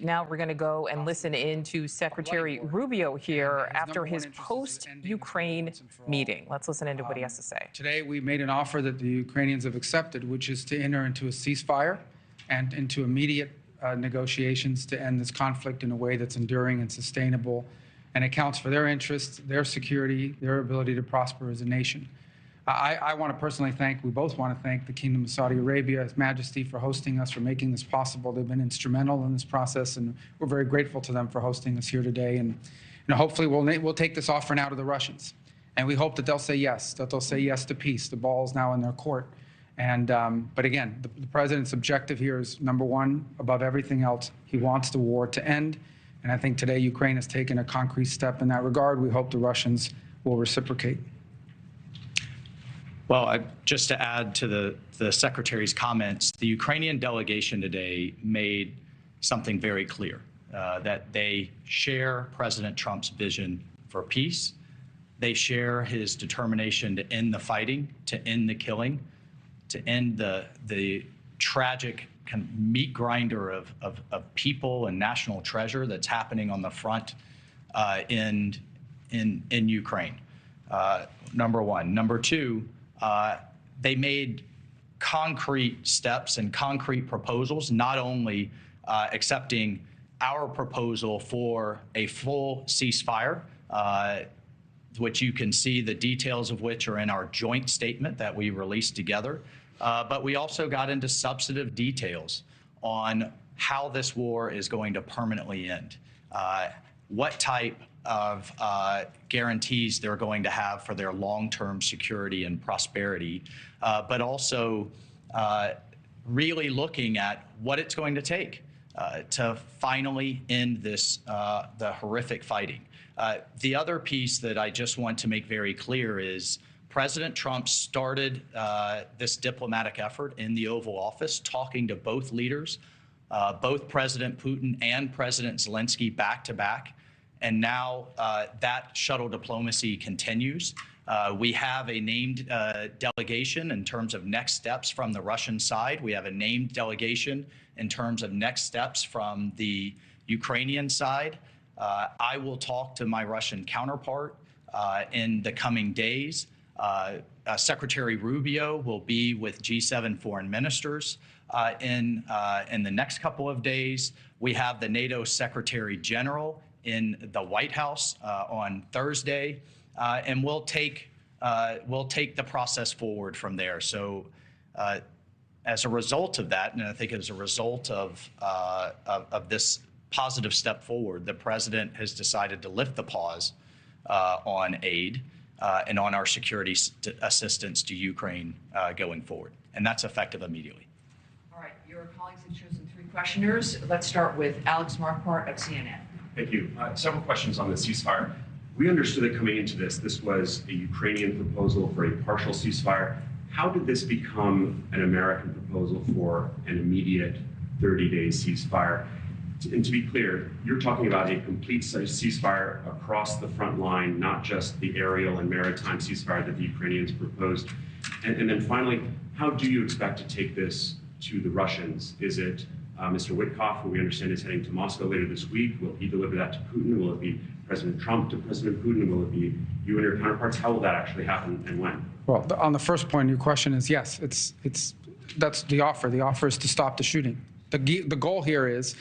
Now we're going to go and listen in to Secretary Rubio here after his post-Ukraine meeting. Let's listen into what he has to say. Today, we made an offer that the Ukrainians have accepted, which is to enter into a ceasefire and into immediate negotiations to end this conflict in a way that's enduring and sustainable and accounts for their interests, their security, their ability to prosper as a nation. I want to personally thank, we both want to thank the Kingdom of Saudi Arabia, His Majesty, for hosting us, for making this possible. They've been instrumental in this process, and we're very grateful to them for hosting us here today. And hopefully we'll take this offer now to the Russians. And we hope that they'll say yes, to peace. The ball is now in their court. And but again, the president's objective here is, number one, above everything else, he wants the war to end. And I think today Ukraine has taken a concrete step in that regard. We hope the Russians will reciprocate. Well, just to add to the Secretary's comments, the Ukrainian delegation today made something very clear, that they share President Trump's vision for peace. They share his determination to end the fighting, to end the killing, to end the tragic kind of meat grinder of people and national treasure that's happening on the front in Ukraine. Number one. Number two, they made concrete steps and concrete proposals, not only accepting our proposal for a full ceasefire, which you can see the details of which are in our joint statement that we released together, but we also got into substantive details on how this war is going to permanently end, what type of guarantees they're going to have for their long-term security and prosperity, but also really looking at what it's going to take to finally end this, the horrific fighting. The other piece that I just want to make very clear is President Trump started this diplomatic effort in the Oval Office, talking to both leaders, both President Putin and President Zelensky back to back. And now that shuttle diplomacy continues. We have a named delegation in terms of next steps from the Russian side. We have a named delegation in terms of next steps from the Ukrainian side. I will talk to my Russian counterpart in the coming days. Secretary Rubio will be with G7 foreign ministers in the next couple of days. We have the NATO Secretary General in the White House on Thursday, and we'll take the process forward from there. So, as a result of that, and I think as a result of this positive step forward, the president has decided to lift the pause on aid and on our security assistance to Ukraine going forward, and that's effective immediately. All right, your colleagues have chosen 3 questioners. Let's start with Alex Marquardt of CNN. Thank you. Several questions on the ceasefire. We understood that coming into this was a Ukrainian proposal for a partial ceasefire. How did this become an American proposal for an immediate 30-day ceasefire? And to be clear, you're talking about a complete ceasefire across the front line, not just the aerial and maritime ceasefire that the Ukrainians proposed. And then finally, how do you expect to take this to the Russians? Is it Mr. Witkoff, who we understand is heading to Moscow later this week? Will he deliver that to Putin? Will it be President Trump to President Putin? Will it be you and your counterparts? How will that actually happen and when? Well, on the first point, your question is yes. That's the offer. The offer is to stop the shooting. The goal here is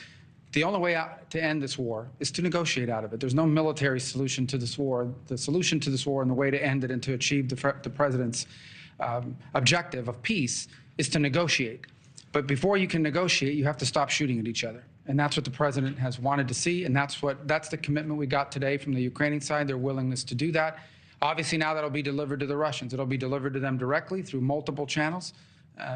the only way out to end this war is to negotiate out of it. There's no military solution to this war. The solution to this war and the way to end it and to achieve the president's objective of peace is to negotiate. But before you can negotiate, you have to stop shooting at each other. And that's what the president has wanted to see, and that's the commitment we got today from the Ukrainian side, their willingness to do that. Obviously, now that'll be delivered to the Russians. It'll be delivered to them directly through multiple channels,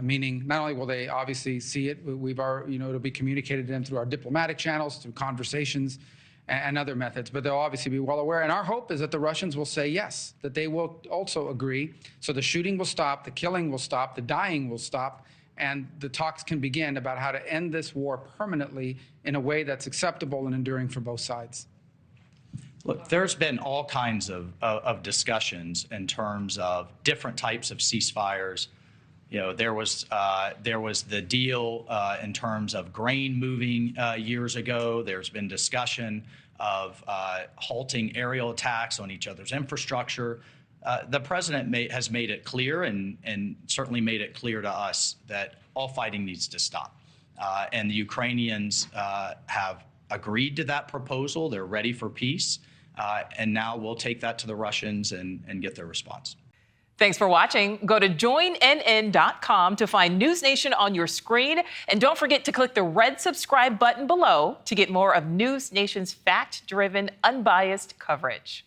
meaning not only will they obviously see it, it'll be communicated to them through our diplomatic channels, through conversations and other methods, but they'll obviously be well aware. And our hope is that the Russians will say yes, that they will also agree. So the shooting will stop, the killing will stop, the dying will stop, and the talks can begin about how to end this war permanently in a way that's acceptable and enduring for both sides. Look, there's been all kinds of discussions in terms of different types of ceasefires, You know, there was the deal in terms of grain moving years ago. There's been discussion of halting aerial attacks on each other's infrastructure. The president has made it clear and certainly made it clear to us that all fighting needs to stop. And the Ukrainians have agreed to that proposal. They're ready for peace. And now we'll take that to the Russians and get their response. Thanks for watching. Go to joinnn.com to find News Nation on your screen. And don't forget to click the red subscribe button below to get more of News Nation's fact-driven, unbiased coverage.